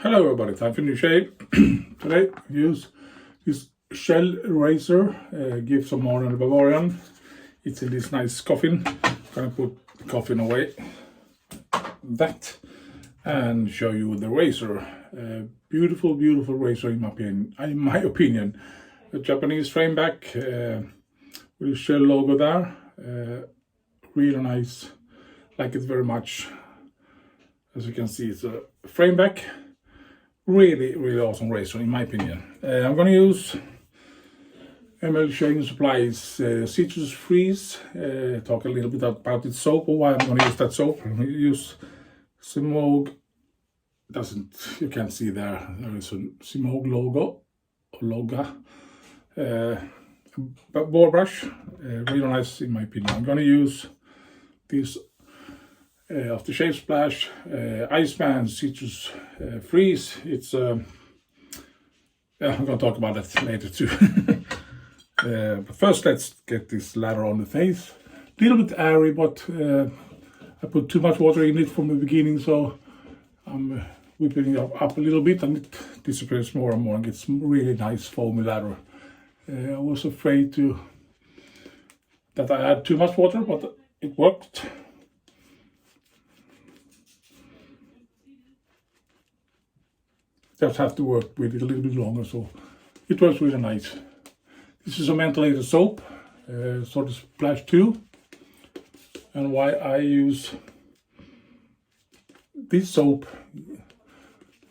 Hello everybody, time for new shave. Today I use this shell eraser, gift from Marion the Barbarian. It's in this nice coffin. Gonna put the coffin away, that, and show you the razor. Beautiful, beautiful razor in my opinion. A Japanese frameback with a shell logo there. Really nice, like it very much. As you can see, it's a frameback. Really, really awesome razor in my opinion. I'm gonna use MLSS Supplies Citrus Freeze. Talk a little bit about its soap, or why I'm gonna use that soap. I'm gonna use Semogue. You can't see there. There is a Semogue logo or logo. Boar brush, really nice in my opinion. I'm gonna use this Aftershave Splash ICEMAN Citrus Freeze. It's I'm gonna talk about that later too. But first let's get this lather on the face. A little bit airy, but I put too much water in it from the beginning, so I'm whipping it up a little bit, and it disappears more and more and gets really nice foamy lather. I was afraid that I had too much water, but it worked. Just have to work with it a little bit longer, so it was really nice. This is a mentholated soap, sort of Splash 2, and why I use this soap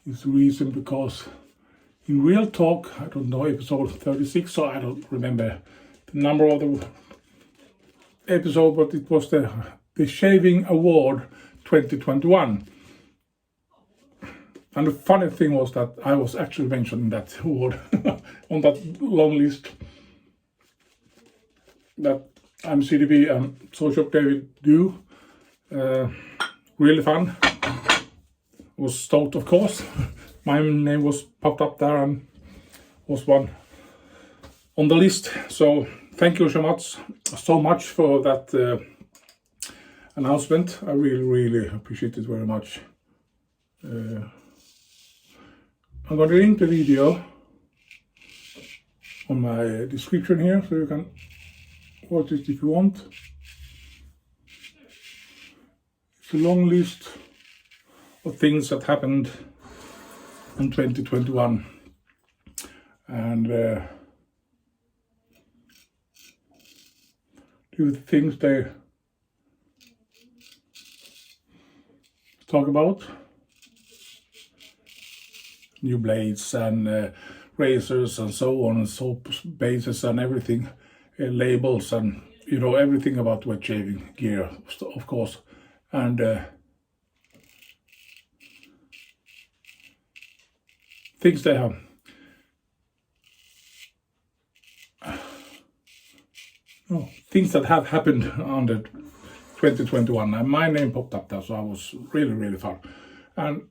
is the reason because in real talk, I don't know, episode 36, so I don't remember the number of the episode, but it was the Shaving Award 2021. And the funny thing was that I was actually mentioned in that award on that long list that IAMCDB and SoSharpDavid do. Really fun. Was stoked, of course. My name was popped up there and was one on the list. So thank you so much for that announcement. I really, really appreciate it very much. I'm going to link the video on my description here, so you can watch it if you want. It's a long list of things that happened in 2021, and the things they talk about. New blades and razors and so on, and soap bases and everything, labels and everything about wet shaving gear, of course, and things they have. Things that have happened under 2021, and my name popped up there, so I was really, really fun. And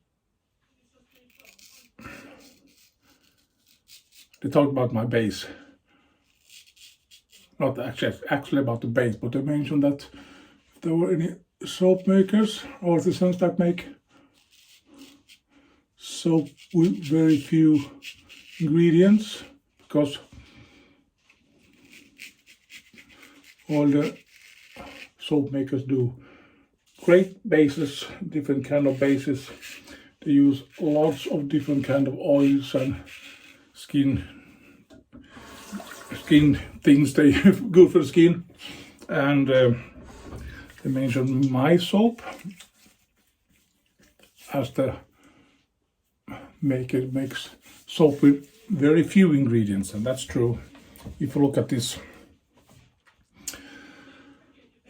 they talked about my base, not actually about the base, but they mentioned that if there were any soap makers or artisans that make soap with very few ingredients, because all the soap makers do great bases, different kind of bases. They use lots of different kind of oils and skin things they good for the skin, and they mentioned my soap as the maker makes soap with very few ingredients, and that's true. If you look at this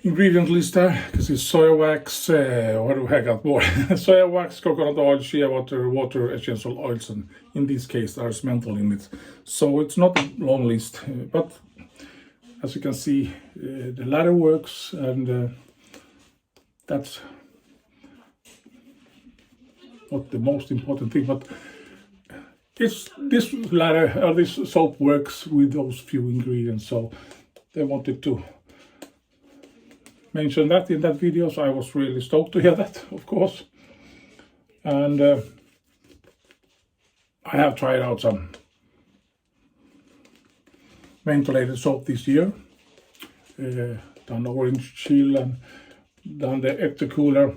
ingredient list there, because it's soya wax, what do I got more? Soya wax, coconut oil, shea water, essential oils, and in this case there's menthol in it. So it's not a long list, but as you can see, the ladder works, and that's not the most important thing, but this ladder or this soap works with those few ingredients. So they wanted to mention that in that video, so I was really stoked to hear that, of course. And I have tried out some mentholated soap this year. Done orange chill and done the Ecto Cooler,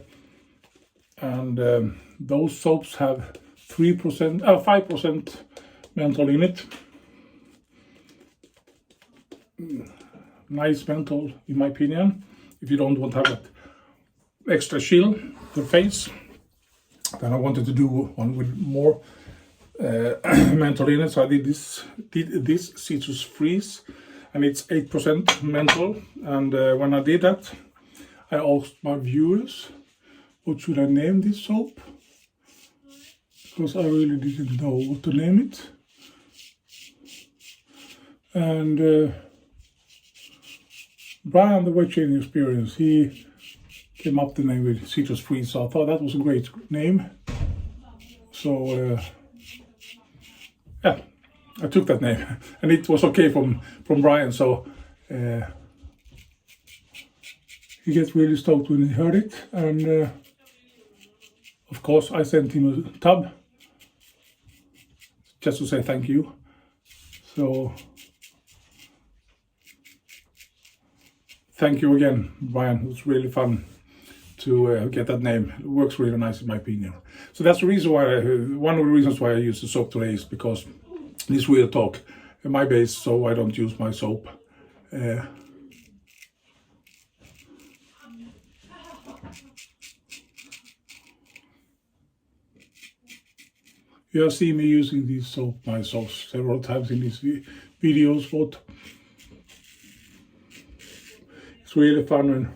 and those soaps have 5% menthol in it. Nice menthol, in my opinion. If you don't want to have that extra chill to the face, then I wanted to do one with more menthol in it, so I did this Citrus Freeze, and it's 8% menthol. And when I did that, I asked my viewers, what should I name this soap? Because I really didn't know what to name it. And Brian the Wet Changing Experience, he came up with the name with Citrus Freeze, so I thought that was a great name. So yeah, I took that name, and it was okay from Brian. So he gets really stoked when he heard it, and of course I sent him a tub just to say thank you. So thank you again, Brian. It was really fun to get that name. It works really nice in my opinion. So that's the reason why, one of the reasons why I use the soap today is because this real talk, my base, so I don't use my soap. You have seen me using these soap myself several times in these videos, but it's really fun when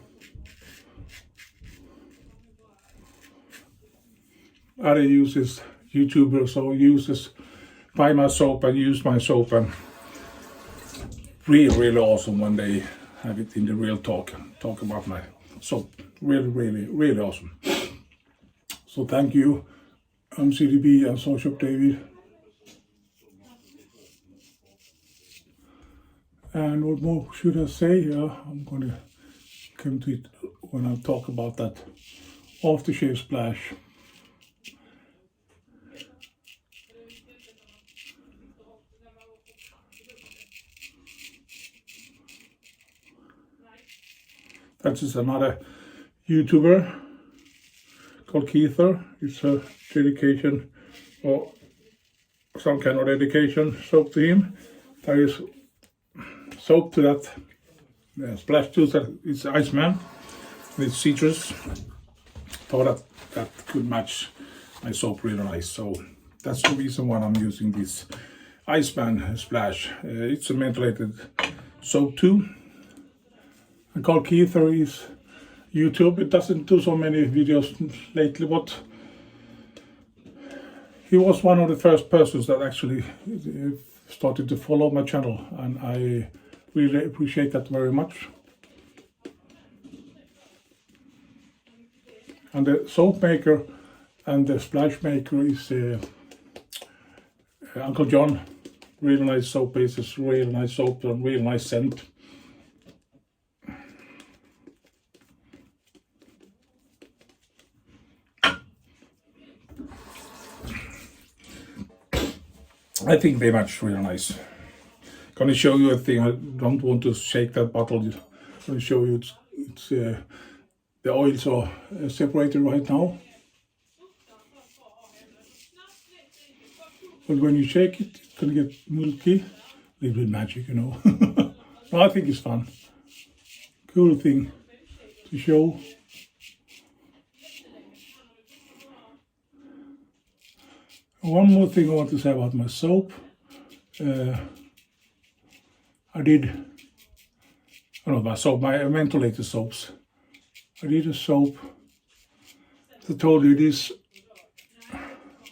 other users, YouTubers or users buy my soap and use my soap, and really awesome when they have it in the real talk about my soap. Really awesome. So thank you, IAMCDB and SoSharpDavid. And what more should I say? I'm gonna come to it when I talk about that aftershave splash. That is another YouTuber called Keither. It's a dedication or some kind of dedication soap to him. There is soap to that splash too. That it's ICEMAN with citrus. Thought that could match my soap really nice. So that's the reason why I'm using this ICEMAN splash. It's a mentholated soap too. I call Keither is YouTube. It doesn't do so many videos lately, but he was one of the first persons that actually started to follow my channel, and I really appreciate that very much. And the soap maker and the splash maker is Uncle John. Really nice soap bases, really nice soap and really nice scent. I think they match really nice. Gonna show you a thing. I don't want to shake that bottle. Gonna show you it's the oils are separated right now. But when you shake it, it's gonna get milky. A little bit magic, you know. No, I think it's fun. Cool thing to show. One more thing I want to say about my soap. My mentholated soaps. I did a soap. I told you this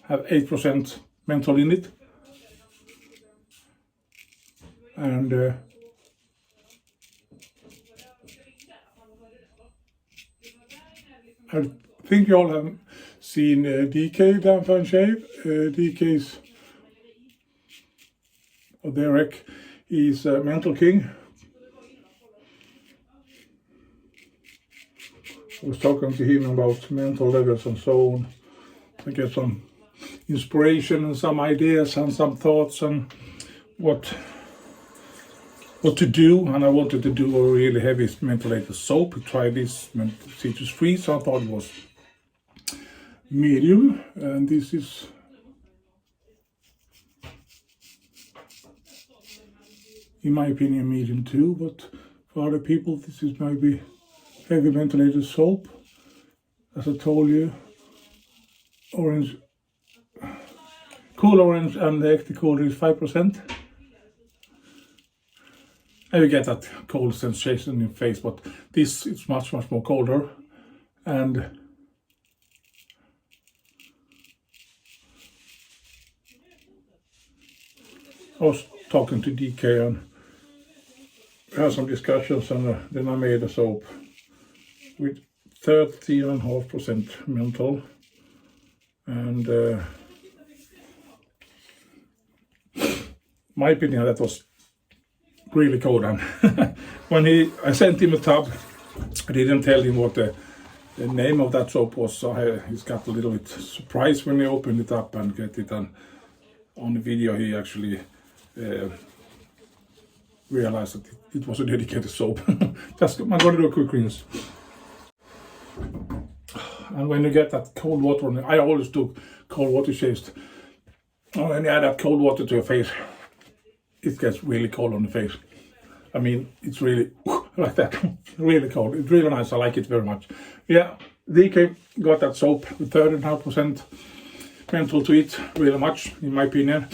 have 8% menthol in it, and I think you all have seen DK DamnFineShave. DK's Derek is a menthol king. I was talking to him about menthol levels and so on. I get some inspiration and some ideas and some thoughts on what to do. And I wanted to do a really heavy mentholated soap. We tried this Citrus Freeze, so I thought it was medium, and this is in my opinion medium too, but for other people this is maybe heavy mentholated soap. As I told you, orange, cool orange, and the active color is 5%. And you get that cold sensation in your face, but this is much more colder. And I was talking to DK and we had some discussions, and then I made a soap with 13.5% menthol, and my opinion, that was really cold. And when I sent him a tub, I didn't tell him what the name of that soap was, so he's got a little bit surprised when he opened it up and get it. And on the video he actually realized that it was a dedicated soap. I'm gonna do a quick rinse. And when you get that cold water on it, I always do cold water shaves. And when you add that cold water to your face, it gets really cold on the face. I mean, it's really like that, really cold. It's really nice. I like it very much. Yeah, DK got that soap with 13.5% menthol to it, really much, in my opinion.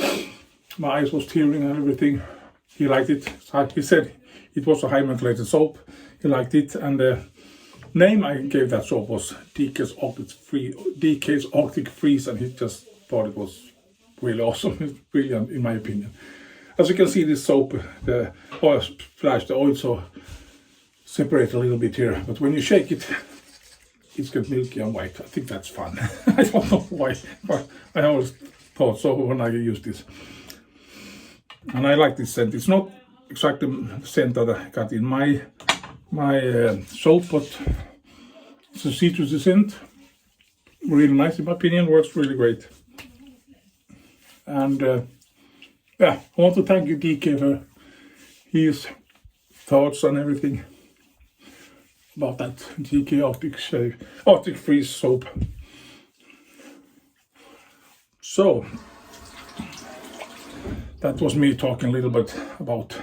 My eyes was tearing and everything. He liked it. He said it was a high mentholated soap. He liked it, and the name I gave that soap was DK's Arctic Freeze, and he just thought it was really awesome. It's brilliant, in my opinion. As you can see, this soap, the oil splash, the oil so separate a little bit here, but when you shake it, it's got milky and white. I think that's fun. I don't know why, but I always thought so when I used this. And I like this scent. It's not exactly the scent that I got in my soap, but it's a citrusy scent. Really nice, in my opinion. Works really great. And yeah, I want to thank you, DK, for his thoughts and everything about that DK Arctic Freeze soap. So that was me talking a little bit about,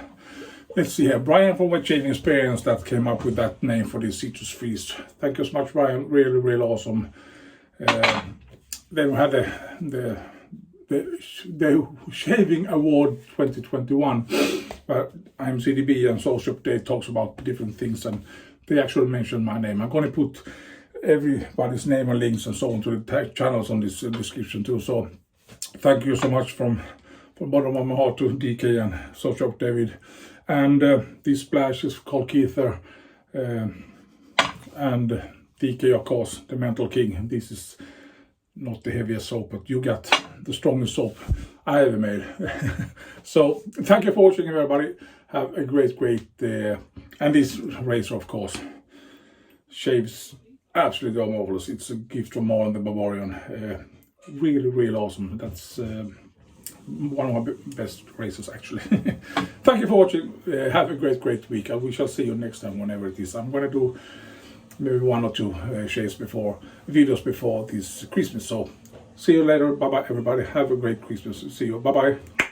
let's see here, Brian from Wet Shaving Experience that came up with that name for this Citrus Freeze. Thank you so much, Brian. Really, really awesome. Then we had the Shaving Award 2021, where IAMCDB and SoSharpDavid talks about different things, and they actually mentioned my name. I'm going to put everybody's name and links and so on to the channels on this description too. So thank you so much from bottom of my heart to DK and SoSharpDavid. And this splash is called Keither, and DK, of course, the Menthol King. This is not the heaviest soap, but you got the strongest soap I ever made. So thank you for watching, everybody. Have a great and this razor, of course, shaves absolutely marvelous. It's a gift from Marion the Barbarian. Really, really awesome. That's one of my best razors, actually. Thank you for watching. Have a great week. We shall see you next time, whenever it is. I'm going to do maybe 1 or 2 videos before this Christmas. So see you later. Bye bye, everybody. Have a great Christmas. See you. Bye bye.